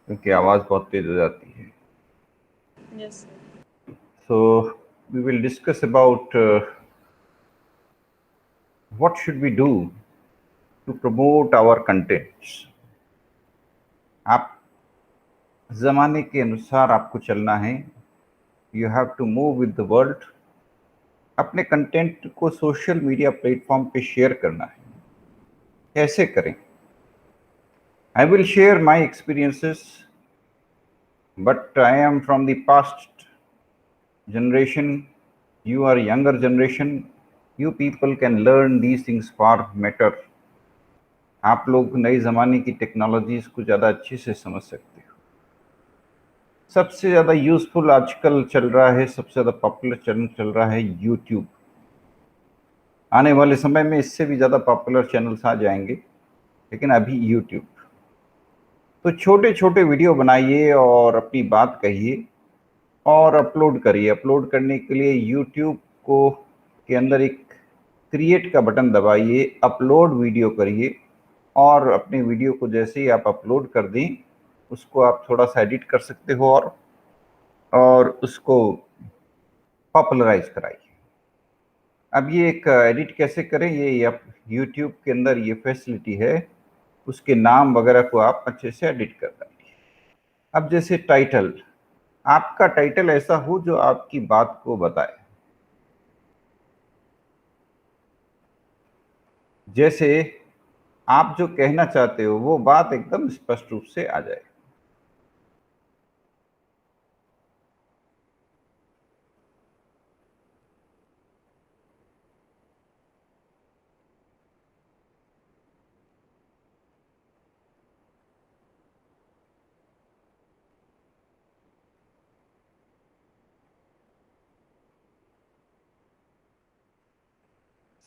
क्योंकि आवाज़ बहुत तेज़ हो जाती है। Yes, sir. So we will discuss about what should we do to promote our contents. आप ज़माने के अनुसार आपको चलना है। You have to move with the world. अपने कंटेंट को सोशल मीडिया प्लेटफॉर्म पे शेयर करना है। कैसे करें? I will share my experiences, but I am from the past generation. You are younger generation. You people can learn these things far better. आप लोग नए ज़माने की टेक्नोलॉजीज़ को ज़्यादा अच्छे से समझ सकते हो। सबसे ज़्यादा यूज़फुल आजकल चल रहा है, सबसे ज़्यादा पॉपुलर चैनल चल रहा है यूट्यूब। आने वाले समय में इससे भी ज़्यादा पॉपुलर चैनल्स आ जाएंगे, लेकिन अभी यूट्यूब। तो छोटे छोटे वीडियो बनाइए और अपनी बात कहिए और अपलोड करिए। अपलोड करने के लिए यूट्यूब को के अंदर एक क्रिएट का बटन दबाइए, अपलोड वीडियो करिए और अपने वीडियो को जैसे ही आप अपलोड कर दें, उसको आप थोड़ा सा एडिट कर सकते हो और उसको पॉपुलराइज कराइए। अब ये एक एडिट कैसे करें, ये आप यूट्यूब के अंदर ये फैसिलिटी है, उसके नाम वगैरह को आप अच्छे से एडिट कर देंगे। अब जैसे टाइटल, आपका टाइटल ऐसा हो जो आपकी बात को बताए। जैसे आप जो कहना चाहते हो वो बात एकदम स्पष्ट रूप से आ जाए।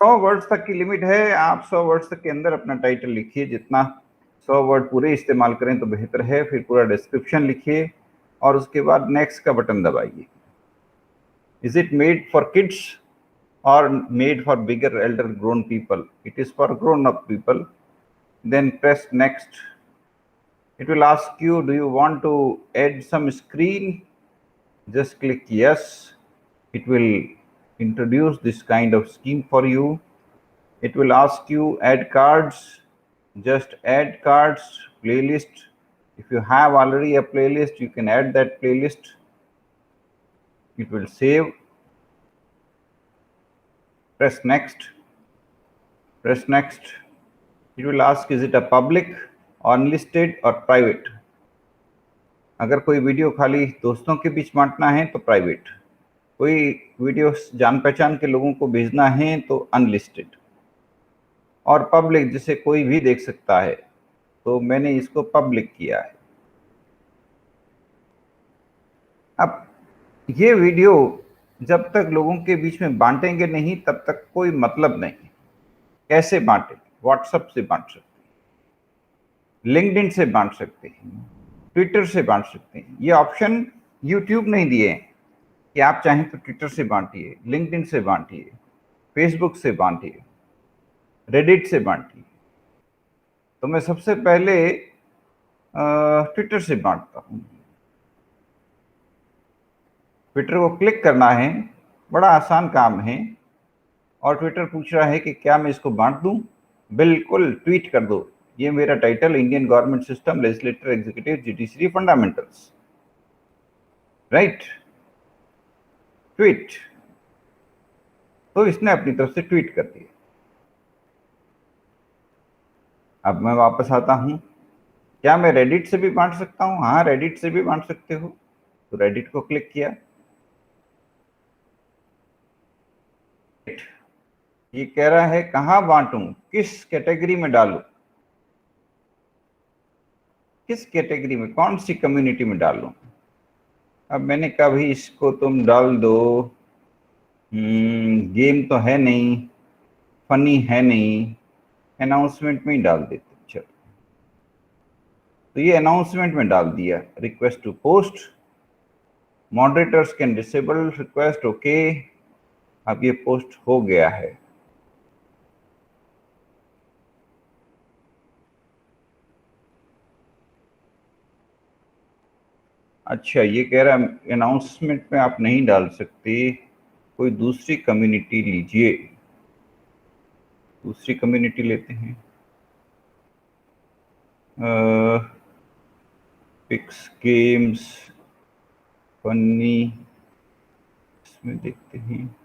सौ वर्ड्स तक की लिमिट है। आप 100 वर्ड्स तक के अंदर अपना टाइटल लिखिए। जितना 100 वर्ड पूरे इस्तेमाल करें तो बेहतर है। फिर पूरा डिस्क्रिप्शन लिखिए और उसके बाद नेक्स्ट का बटन दबाइए। Is it made for kids or made for bigger elder grown people? It is for grown up people. Then press next. It will ask you, do you want to add some screen? Just click yes. It will introduce this kind of scheme for you. It will ask you add cards. Just add cards. Playlist, if you have already a playlist, you can add that playlist. It will save. Press next. Press next. It will ask, is it a public, unlisted or private? अगर कोई video खाली दोस्तों के बीच बांटना है तो private, कोई video जान पहचान के लोगों को भेजना है तो अनलिस्टेड, और पब्लिक जिसे कोई भी देख सकता है, तो मैंने इसको पब्लिक किया है। अब ये वीडियो जब तक लोगों के बीच में बांटेंगे नहीं तब तक कोई मतलब नहीं। कैसे बांटें? व्हाट्सएप से बांट सकते हैं, लिंक्डइन से बांट सकते हैं, ट्विटर से बांट सकते हैं। ये ऑप्शन यूट्यूब नहीं दिए हैं कि आप चाहें तो ट्विटर से बांटिए, लिंक्डइन से बांटिए, फेसबुक से बांटिए, रेडिट से बांटिए। तो मैं सबसे पहले ट्विटर से बांटता हूँ। ट्विटर को क्लिक करना है, बड़ा आसान काम है। और ट्विटर पूछ रहा है कि क्या मैं इसको बांट दूं? बिल्कुल, ट्वीट कर दो। ये मेरा title, Indian government system, legislator, executive, judiciary, fundamentals, right? Tweet. तो इसने अपनी तरफ से ट्वीट कर दिया। अब मैं वापस आता हूं। क्या मैं रेडिट से भी बांट सकता हूं? हाँ, रेडिट से भी बांट सकते हो। तो रेडिट को क्लिक किया। ये कह रहा है कहां बांटूं, किस कैटेगरी में डालूं, किस कैटेगरी में, कौन सी कम्युनिटी में डालूं। अब मैंने कहा भाई इसको तुम डाल दो, गेम तो है नहीं, फनी है नहीं, अनाउंसमेंट में ही डाल देते। चलो, तो ये अनाउंसमेंट में डाल दिया। Request to post, moderators can disable request, okay. अब ये पोस्ट हो गया है। अच्छा, ये कह रहा है अनाउंसमेंट में आप नहीं डाल सकते, कोई दूसरी कम्युनिटी लीजिए। दूसरी कम्युनिटी लेते हैं, पिक्स गेम्स फनी, इसमें देखते हैं।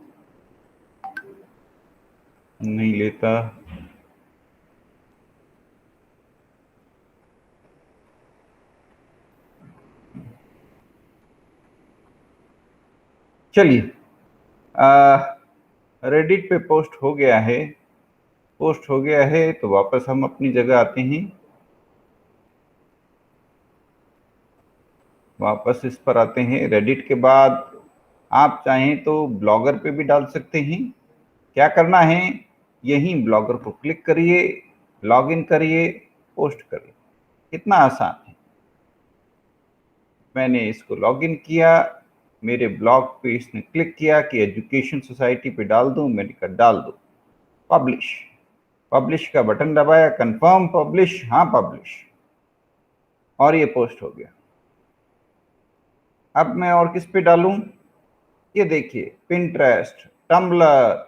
नहीं लेता। चलिए, रेडिट पे पोस्ट हो गया है। पोस्ट हो गया है तो वापस हम अपनी जगह आते हैं। वापस इस पर आते हैं। रेडिट के बाद आप चाहें तो ब्लॉगर पे भी डाल सकते हैं। क्या करना है, यहीं ब्लॉगर को क्लिक करिए, लॉगिन करिए, पोस्ट करिए। कितना आसान है। मैंने इसको लॉगिन किया, मेरे ब्लॉग पे इसने क्लिक किया कि एजुकेशन सोसाइटी पे डाल दूं। मैंने कहा डाल दो। पब्लिश, पब्लिश का बटन दबाया, कंफर्म पब्लिश, हाँ पब्लिश, और ये पोस्ट हो गया। अब मैं और किस पे डालूं, ये देखिए, पिंटरेस्ट, टम्बलर,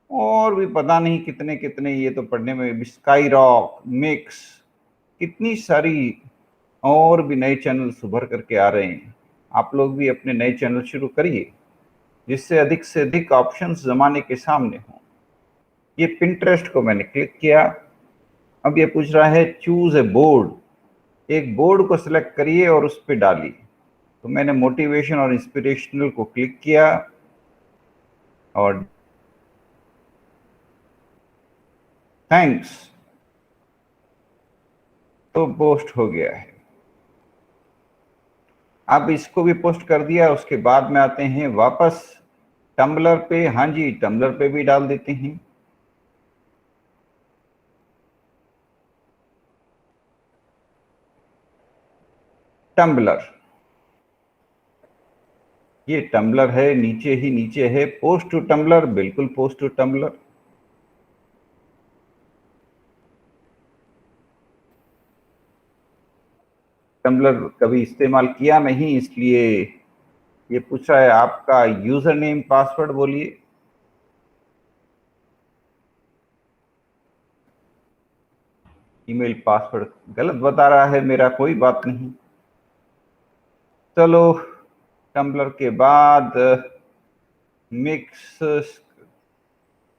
और भी पता नहीं कितने कितने, ये तो पढ़ने में, स्काई रॉक, मिक्स, कितनी सारी और भी नए चैनल्स उभर करके आ रहे हैं। आप लोग भी अपने नए चैनल शुरू करिए, जिससे अधिक से अधिक ऑप्शंस जमाने के सामने हों। ये पिंटरेस्ट को मैंने क्लिक किया। अब ये पूछ रहा है चूज ए बोर्ड, एक बोर्ड को सिलेक्ट करिए और उस पर डालिए। तो मैंने मोटिवेशन और इंस्पिरेशनल को क्लिक किया और थैंक्स, तो पोस्ट हो गया है। अब इसको भी पोस्ट कर दिया। उसके बाद में आते हैं वापस टम्बलर पे। हाँ जी, टम्बलर पे भी डाल देते हैं। टम्बलर, ये टम्बलर है, नीचे ही नीचे है, पोस्ट टू टम्बलर, बिल्कुल पोस्ट टू टम्बलर। टम्बलर कभी इस्तेमाल किया नहीं, इसलिए ये पूछ रहा है आपका यूजर नेम पासवर्ड बोलिए। ईमेल पासवर्ड गलत बता रहा है मेरा, कोई बात नहीं। चलो, टम्बलर के बाद mix,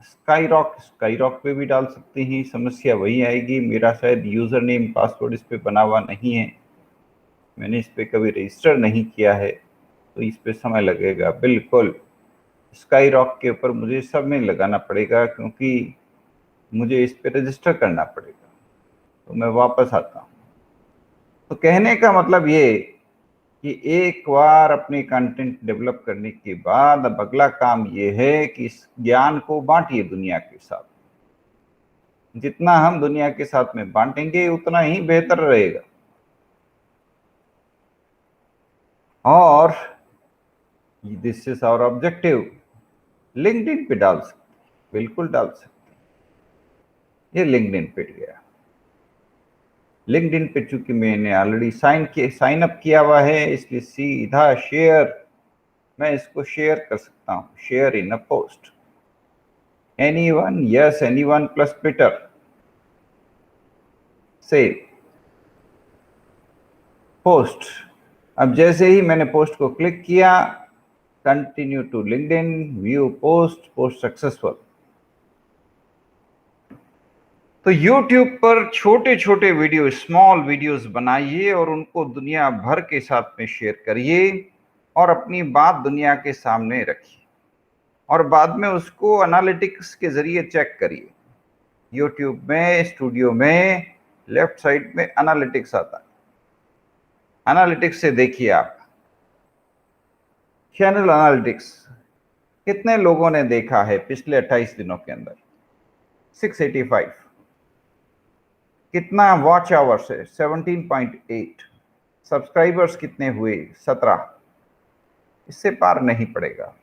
sky rock, sky rock पे भी डाल सकते हैं। समस्या वही आएगी, मेरा शायद यूजर नेम पासवर्ड इस पे बना हुआ नहीं है, मैंने इस पे कभी रजिस्टर नहीं किया है, तो इस पे समय लगेगा। बिल्कुल स्काई रॉक के ऊपर मुझे समय लगाना पड़ेगा, क्योंकि मुझे इस पे रजिस्टर करना पड़ेगा। तो मैं वापस आता हूँ। तो कहने का मतलब ये कि एक बार अपने कंटेंट डेवलप करने के बाद अब अगला काम ये है कि इस ज्ञान को बांटिए दुनिया के साथ। जितना हम दुनिया के साथ में बांटेंगे उतना ही बेहतर रहेगा। और this is our objective. LinkedIn पे डाल सकते, बिल्कुल डाल सकते। ये लिंक्डइन पे गया। लिंक्डइन पे चूंकि मैंने ऑलरेडी साइन अप किया हुआ है, इसलिए सीधा शेयर, मैं इसको शेयर कर सकता हूँ। Share in a post, anyone, yes anyone plus Twitter, save, post. अब जैसे ही मैंने पोस्ट को क्लिक किया, continue to LinkedIn, view post, post successful. तो YouTube पर छोटे छोटे वीडियो, स्मॉल वीडियोस बनाइए और उनको दुनिया भर के साथ में शेयर करिए और अपनी बात दुनिया के सामने रखिए, और बाद में उसको एनालिटिक्स के जरिए चेक करिए। YouTube में, स्टूडियो में, लेफ्ट साइड में एनालिटिक्स आता है। एनालिटिक्स से देखिए आप, चैनल एनालिटिक्स कितने लोगों ने देखा है पिछले 28 दिनों के अंदर, 685। कितना वॉच आवर्स है, 17.8। सब्सक्राइबर्स कितने हुए, 17। इससे पार नहीं पड़ेगा।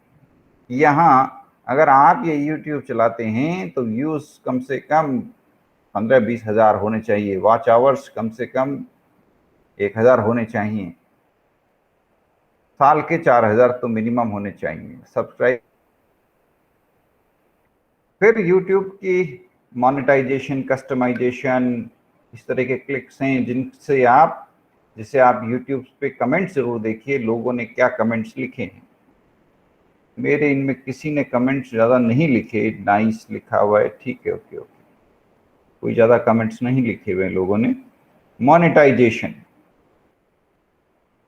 यहाँ अगर आप ये YouTube चलाते हैं तो व्यूज कम से कम 15-20 हज़ार होने चाहिए, वॉच आवर्स कम से कम 1000 होने चाहिए। साल के 4,000 तो मिनिमम होने चाहिए सब्सक्राइब। फिर YouTube की मोनेटाइजेशन, कस्टमाइजेशन, इस तरह के क्लिक्स हैं जिनसे आप, जिसे आप YouTube पे कमेंट्स जरूर देखिए, लोगों ने क्या कमेंट्स लिखे हैं। मेरे इनमें किसी ने कमेंट्स ज़्यादा नहीं लिखे, नाइस लिखा हुआ है, ठीक है, ओके ओके, कोई ज़्यादा कमेंट्स नहीं लिखे हुए लोगों ने। मोनेटाइजेशन,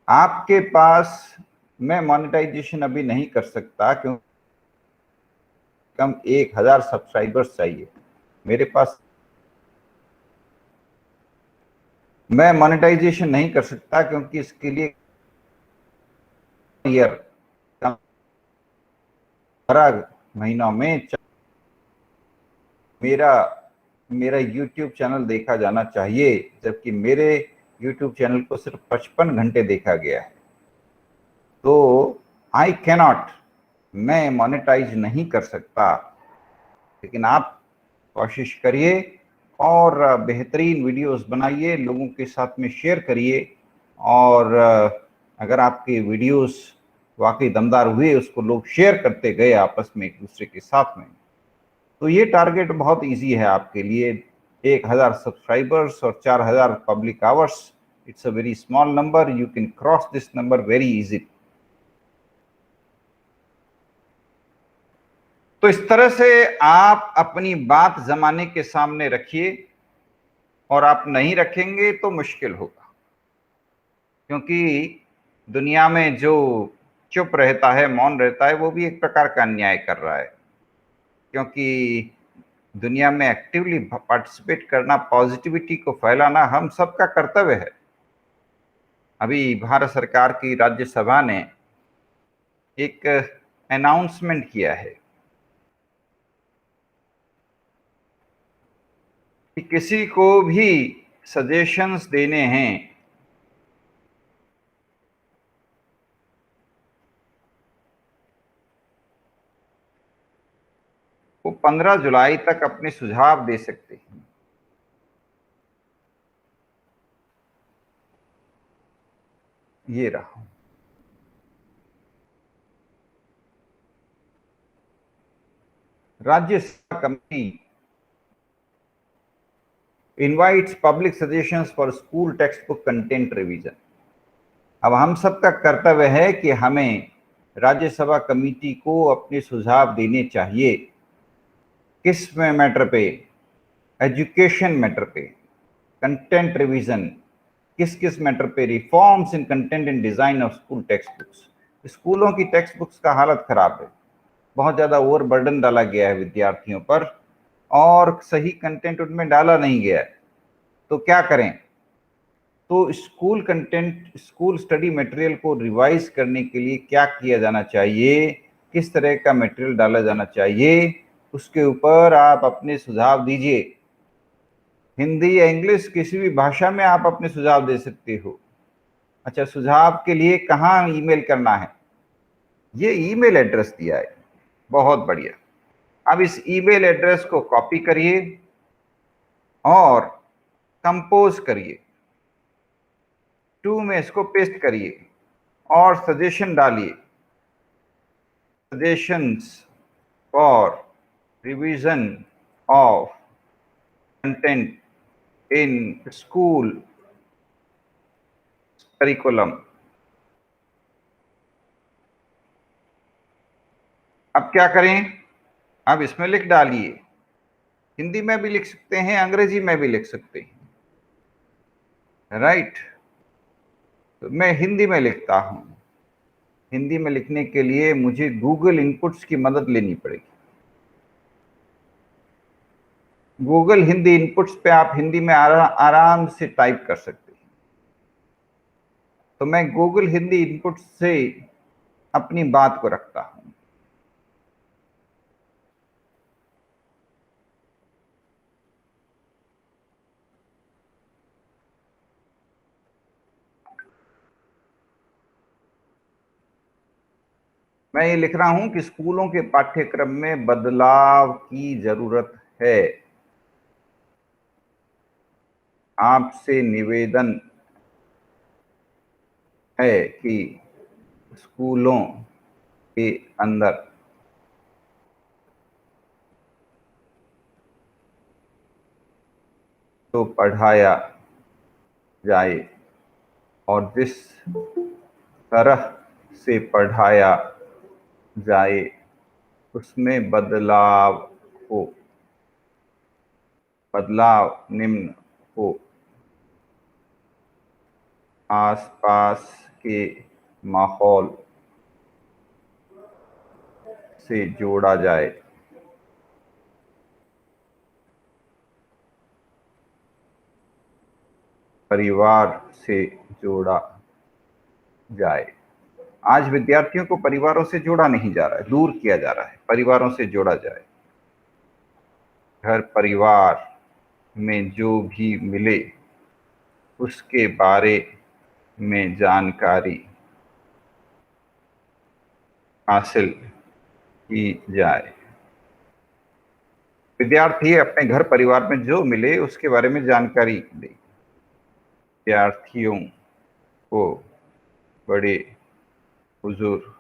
आपके पास, मैं मोनेटाइजेशन अभी नहीं कर सकता क्योंकि कम 1,000 सब्सक्राइबर्स चाहिए मेरे पास। मैं मोनेटाइजेशन नहीं कर सकता क्योंकि इसके लिए ईयर 12 महीनों में मेरा मेरा YouTube चैनल देखा जाना चाहिए, जबकि मेरे YouTube चैनल को सिर्फ 55 घंटे देखा गया है। तो आई कैनॉट, मैं मोनेटाइज नहीं कर सकता। लेकिन आप कोशिश करिए और बेहतरीन वीडियोस बनाइए, लोगों के साथ में शेयर करिए, और अगर आपके वीडियोस वाकई दमदार हुए, उसको लोग शेयर करते गए आपस में एक दूसरे के साथ में, तो ये टारगेट बहुत इजी है आपके लिए। 1,000 सब्सक्राइबर्स और 4,000 public hours, it's a very small number, you can cross this number very easy. तो इस तरह से आप अपनी बात जमाने के सामने रखिए, और आप नहीं रखेंगे तो मुश्किल होगा, क्योंकि दुनिया में जो चुप रहता है, मौन रहता है, वो भी एक प्रकार का अन्याय कर रहा है। क्योंकि दुनिया में एक्टिवली पार्टिसिपेट करना, पॉजिटिविटी को फैलाना हम सबका कर्तव्य है। अभी भारत सरकार की राज्यसभा ने एक अनाउंसमेंट किया है कि किसी को भी सजेशंस देने हैं वो 15 जुलाई तक अपने सुझाव दे सकते हैं। ये रहा, Rajya Sabha committee invites public suggestions for school text book content revision. अब हम सबका कर्तव्य है कि हमें राज्यसभा कमेटी को अपने सुझाव देने चाहिए। किस में मैटर पे? एजुकेशन मैटर पे, कंटेंट रिवीजन, किस किस मैटर पे? Reforms in content and design of school text books. स्कूलों की टेक्स्ट बुक्स का हालत खराब है, बहुत ज्यादा ओवरबर्डन डाला गया है विद्यार्थियों पर, और सही कंटेंट उनमें डाला नहीं गया है। तो क्या करें? तो school content, school study material को रिवाइज करने के लिए क्या किया जाना चाहिए, किस तरह का मटेरियल डाला जाना चाहिए, उसके ऊपर आप अपने सुझाव दीजिए। हिंदी या इंग्लिश, किसी भी भाषा में आप अपने सुझाव दे सकते हो। अच्छा, सुझाव के लिए कहाँ ईमेल करना है? ये ईमेल एड्रेस दिया है, बहुत बढ़िया। अब इस ईमेल एड्रेस को कॉपी करिए और कंपोज करिए, टू में इसको पेस्ट करिए और सजेशन डालिए, suggestions for revision of content in school curriculum. अब क्या करें? अब इसमें लिख डालिए, हिंदी में भी लिख सकते हैं, अंग्रेजी में भी लिख सकते हैं, राइट? तो मैं हिंदी में लिखता हूं। हिंदी में लिखने के लिए मुझे गूगल इनपुट्स की मदद लेनी पड़ेगी। गूगल हिंदी इनपुट्स पे आप हिंदी में आराम से टाइप कर सकते हैं। तो मैं गूगल हिंदी इनपुट्स से अपनी बात को रखता हूं। मैं ये लिख रहा हूं कि स्कूलों के पाठ्यक्रम में बदलाव की जरूरत है। आपसे निवेदन है कि स्कूलों के अंदर तो पढ़ाया जाए और जिस तरह से पढ़ाया जाए उसमें बदलाव निम्न हो। आसपास के माहौल से जोड़ा जाए। परिवार से जोड़ा जाए। आज विद्यार्थियों को परिवारों से जोड़ा नहीं जा रहा है, दूर किया जा रहा है। परिवारों से जोड़ा जाए। घर परिवार में जो भी मिले उसके बारे में जानकारी हासिल की जाए। विद्यार्थी अपने घर परिवार में जो मिले उसके बारे में जानकारी दे। विद्यार्थियों को बड़े बुजुर्ग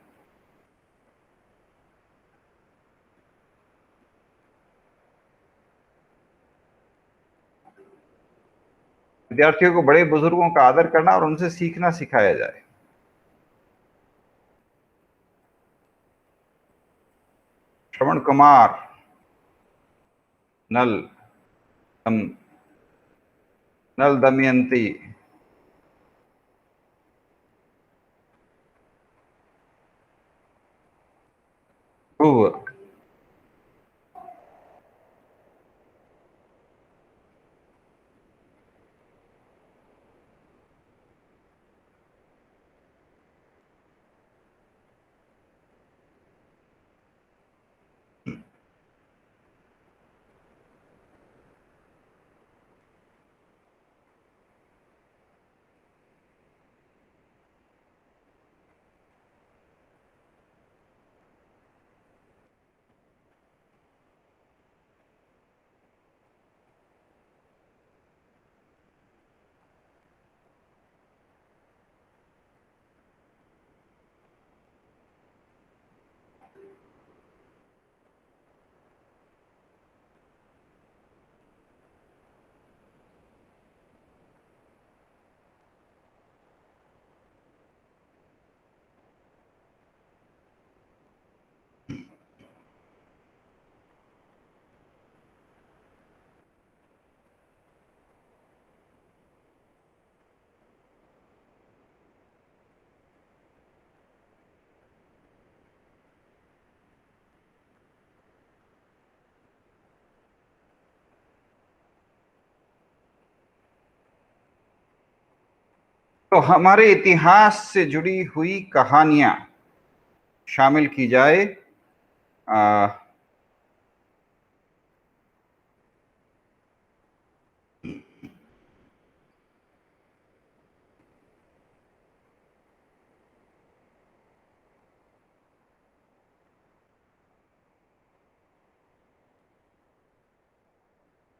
विद्यार्थियों को बड़े बुजुर्गों का आदर करना और उनसे सीखना सिखाया जाए। श्रवण कुमार नल नल दमयंती ध्रुव तो हमारे इतिहास से जुड़ी हुई कहानियां शामिल की जाए।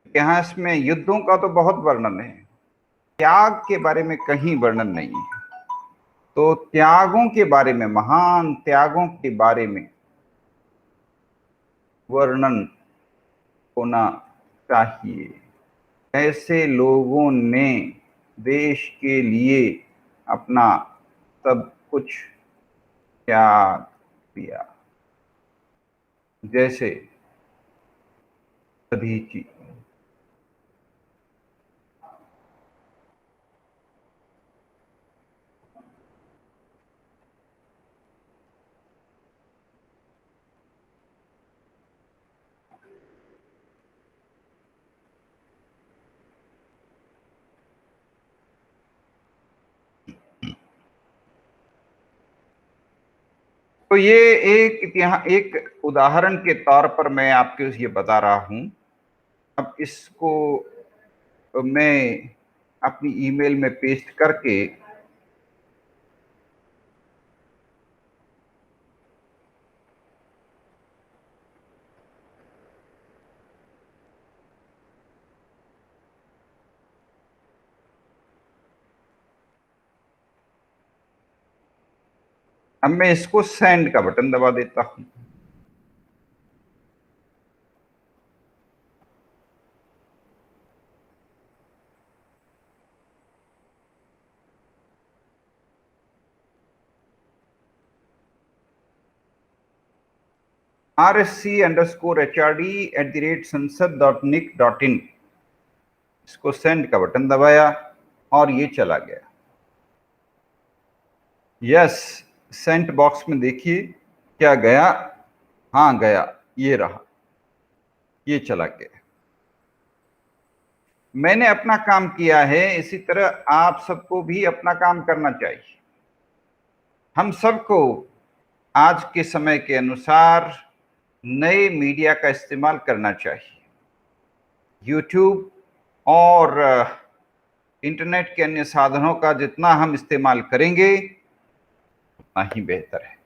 इतिहास में युद्धों का तो बहुत वर्णन है, त्याग के बारे में कहीं वर्णन नहीं है। तो त्यागों के बारे में, महान त्यागों के बारे में वर्णन होना चाहिए। ऐसे लोगों ने देश के लिए अपना सब कुछ त्याग दिया, जैसे दधीची। तो ये एक उदाहरण के तौर पर मैं आपको ये बता रहा हूं। अब इसको मैं अपनी ईमेल में पेस्ट करके अब मैं इसको सेंड का बटन दबा देता हूं। rsc_hrd@sansad.nic.in, इसको सेंड का बटन दबाया और ये चला गया। यस, सेंट बॉक्स में देखिए क्या गया। हाँ गया, ये रहा, ये चला गया। मैंने अपना काम किया है, इसी तरह आप सबको भी अपना काम करना चाहिए। हम सबको आज के समय के अनुसार नए मीडिया का इस्तेमाल करना चाहिए। यूट्यूब और इंटरनेट के अन्य साधनों का जितना हम इस्तेमाल करेंगे उतना ही बेहतर है।